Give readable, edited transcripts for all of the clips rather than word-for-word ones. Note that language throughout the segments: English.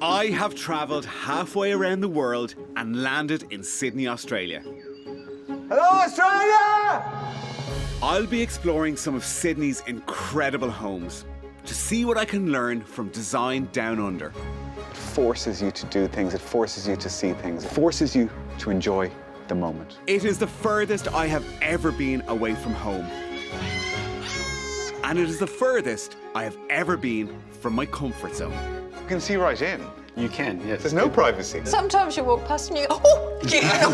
I have travelled halfway around the world and landed in Sydney, Australia. Hello, Australia! I'll be exploring some of Sydney's incredible homes to see what I can learn from design down under. It forces you to do things, it forces you to see things, it forces you to enjoy the moment. It is the furthest I have ever been away from home. And it is the furthest I have ever been from my comfort zone. You can see right in. You can, yes. There's no privacy. Sometimes you walk past and you go, oh, yeah.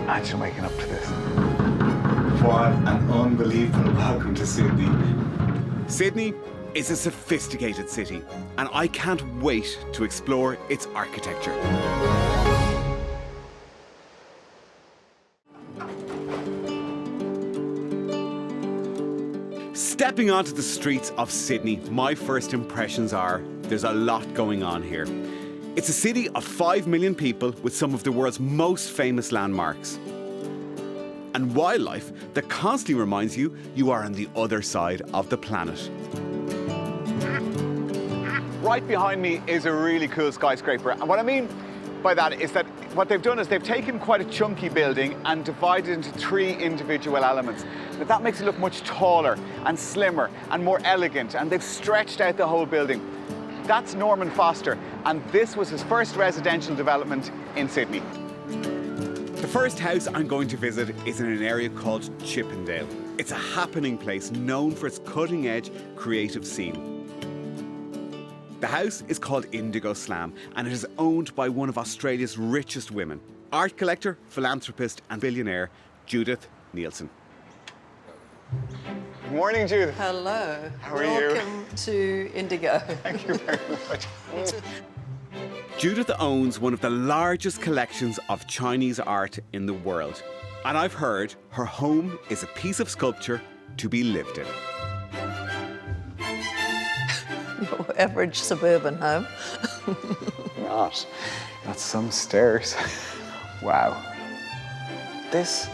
Imagine waking up to this. What an unbelievable welcome to Sydney. Sydney is a sophisticated city, and I can't wait to explore its architecture. Stepping onto the streets of Sydney, my first impressions are there's a lot going on here. It's a city of 5 million people with some of the world's most famous landmarks. And wildlife that constantly reminds you you are on the other side of the planet. Right behind me is a really cool skyscraper. And what I mean by that is that what they've done is they've taken quite a chunky building and divided it into 3 individual elements. But that makes it look much taller and slimmer and more elegant, and they've stretched out the whole building. That's Norman Foster, and this was his first residential development in Sydney. The first house I'm going to visit is in an area called Chippendale. It's a happening place known for its cutting-edge creative scene. The house is called Indigo Slam, and it is owned by one of Australia's richest women, art collector, philanthropist and billionaire Judith Nielsen. Good morning, Judith. Hello. How are you? Welcome to Indigo. Thank you very much. Judith owns one of the largest collections of Chinese art in the world. And I've heard her home is a piece of sculpture to be lived in. Your average suburban home. Not. That's some stairs. Wow. This.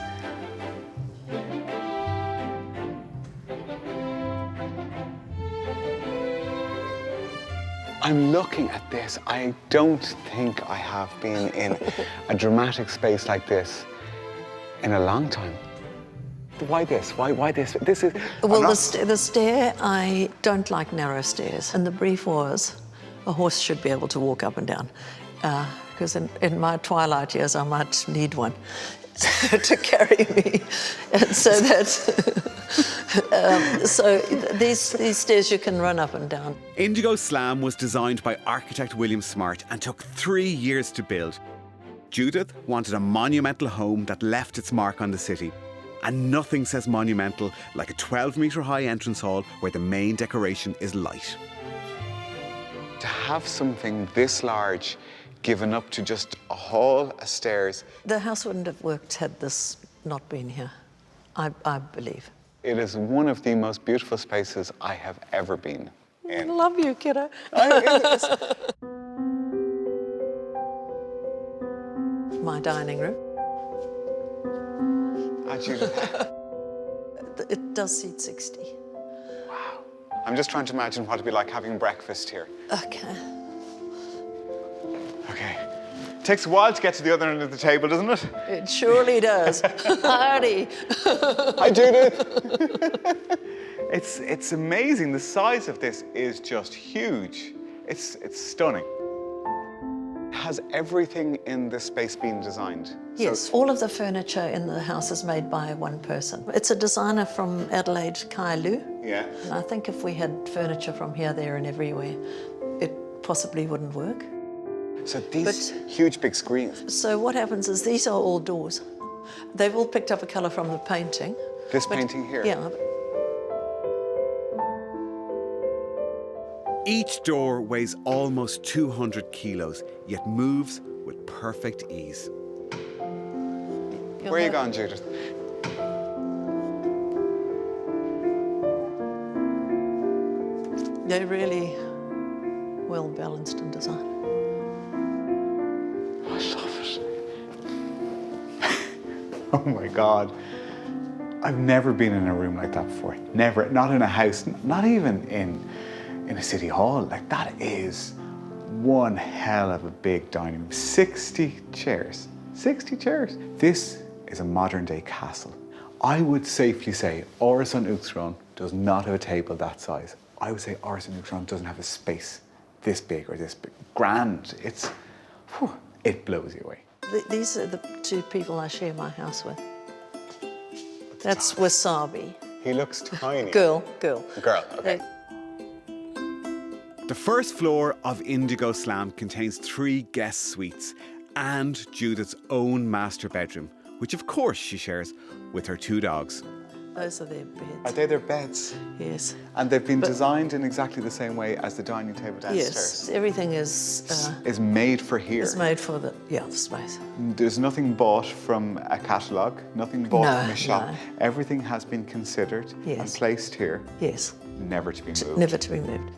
I'm looking at this. I don't think I have been in a dramatic space like this in a long time. Why this? Why this? This is... Well, the stair, I don't like narrow stairs. And the brief was a horse should be able to walk up and down. Because in my twilight years, I might need one to carry me. And so that... so these stairs you can run up and down. Indigo Slam was designed by architect William Smart and took 3 years to build. Judith wanted a monumental home that left its mark on the city. And nothing says monumental like a 12-metre high entrance hall where the main decoration is light. To have something this large given up to just a hall, a stairs. The house wouldn't have worked had this not been here, I believe. It is one of the most beautiful spaces I have ever been in. I love you, kiddo. My dining room. Judith. It does seat 60. Wow. I'm just trying to imagine what it'd be like having breakfast here. Okay. Okay. Takes a while to get to the other end of the table, doesn't it? It surely does. Howdy. Hi, Judith. It's amazing. The size of this is just huge. It's stunning. Has everything in this space been designed? Yes, all of the furniture in the house is made by one person. It's a designer from Adelaide, Kai Lu. Yeah. And I think if we had furniture from here, there and everywhere, it possibly wouldn't work. So these huge big screens. So what happens is these are all doors. They've all picked up a colour from the painting. This painting here? Yeah. Each door weighs almost 200 kilos, yet moves with perfect ease. Where are you going, Judith? They're really well balanced in design. I love it. Oh my God. I've never been in a room like that before. Never, not in a house, not even in in a city hall. Like, that is one hell of a big dining room. 60 chairs. 60 chairs. This is a modern day castle. I would safely say Áras an Uachtaráin does not have a table that size. I would say Áras an Uachtaráin doesn't have a space this big or this big. Grand. It blows you away. These are the two people I share my house with. That's Wasabi. He looks tiny. Girl. Girl, okay. The first floor of Indigo Slam contains 3 guest suites and Judith's own master bedroom, which of course she shares with her 2 dogs. Those are their beds. Are they their beds? Yes. And they've been designed in exactly the same way as the dining table downstairs? Yes, everything is made for here. It's made for the space. There's nothing bought from a catalogue, nothing bought from a shop. No. Everything has been considered and Yes. placed here, Yes, never to be moved. never to be moved.